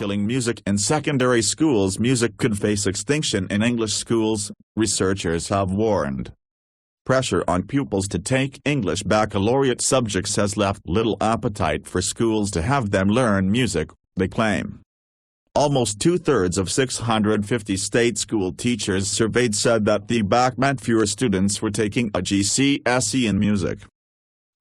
killing music in secondary schools. Music could face extinction in English schools, researchers have warned. Pressure on pupils to take English baccalaureate subjects has left little appetite for schools to have them learn music, they claim. Almost two-thirds of 650 state school teachers surveyed said that the BAC meant fewer students were taking a GCSE in music.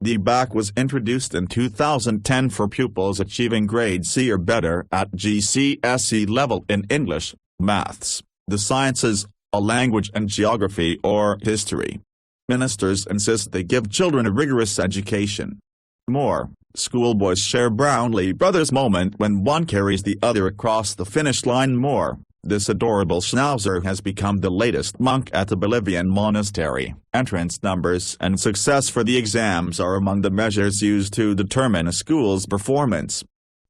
The BAC was introduced in 2010 for pupils achieving grade C or better at GCSE level in English, maths, the sciences, a language and geography or history. Ministers insist they give children a rigorous education. More, schoolboys share Brownlee brothers' moment when one carries the other across the finish line. More, this adorable schnauzer has become the latest monk at the Bolivian monastery. Entrance numbers and success for the exams are among the measures used to determine a school's performance.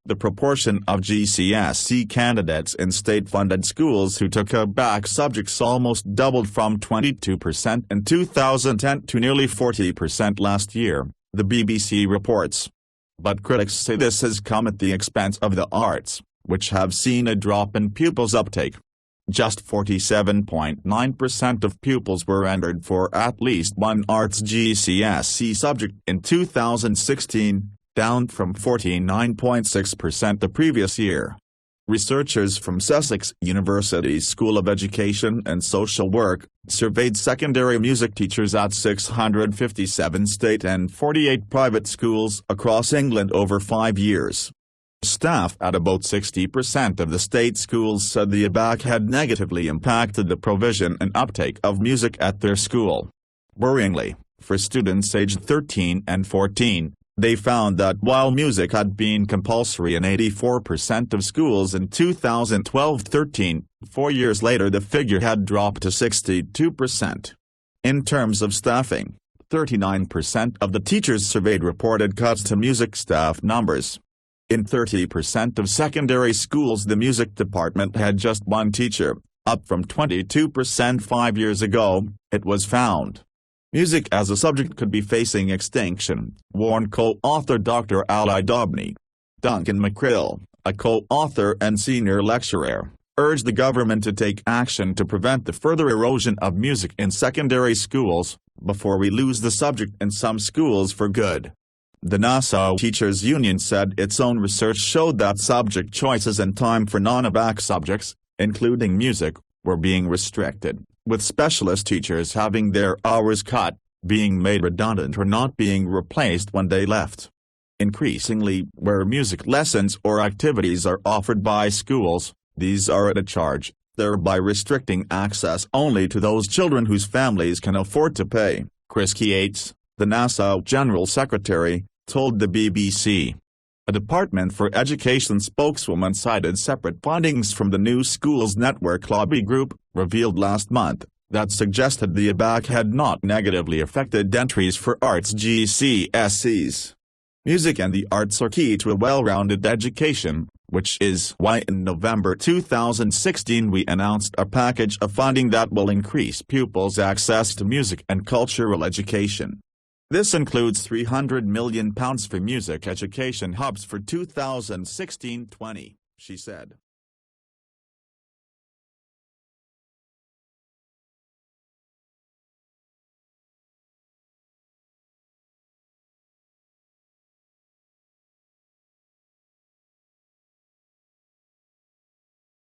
The proportion of GCSE candidates in state-funded schools who took a BAC subjects almost doubled from 22% in 2010 to nearly 40% last year, the BBC reports. But critics say this has come at the expense of the arts, which have seen a drop in pupils' uptake. Just 47.9% of pupils were entered for at least one arts GCSE subject in 2016, down from 49.6% the previous year. Researchers from Sussex University's School of Education and Social Work surveyed secondary music teachers at 657 state and 48 private schools across England over 5 years. Staff at about 60% of the state schools said the BAC had negatively impacted the provision and uptake of music at their school. Worryingly, for students aged 13 and 14, they found that while music had been compulsory in 84% of schools in 2012-13, 4 years later the figure had dropped to 62%. In terms of staffing, 39% of the teachers surveyed reported cuts to music staff numbers. In 30% of secondary schools the music department had just one teacher, up from 22% 5 years ago, it was found. Music as a subject could be facing extinction, warned co-author Dr. Ali Dobney. Duncan McCrill, a co-author and senior lecturer, urged the government to take action to prevent the further erosion of music in secondary schools, before we lose the subject in some schools for good. The Nassau Teachers Union said its own research showed that subject choices and time for non-BAC subjects, including music, were being restricted, with specialist teachers having their hours cut, being made redundant or not being replaced when they left. Increasingly, where music lessons or activities are offered by schools, these are at a charge, thereby restricting access only to those children whose families can afford to pay, Chris Yates, the Nassau General Secretary, told the BBC. A Department for Education spokeswoman cited separate findings from the New Schools Network lobby group, revealed last month, that suggested the BAC had not negatively affected entries for arts GCSEs. Music and the arts are key to a well-rounded education, which is why in November 2016 we announced a package of funding that will increase pupils' access to music and cultural education. This includes £300 million for music education hubs for 2016-20, she said.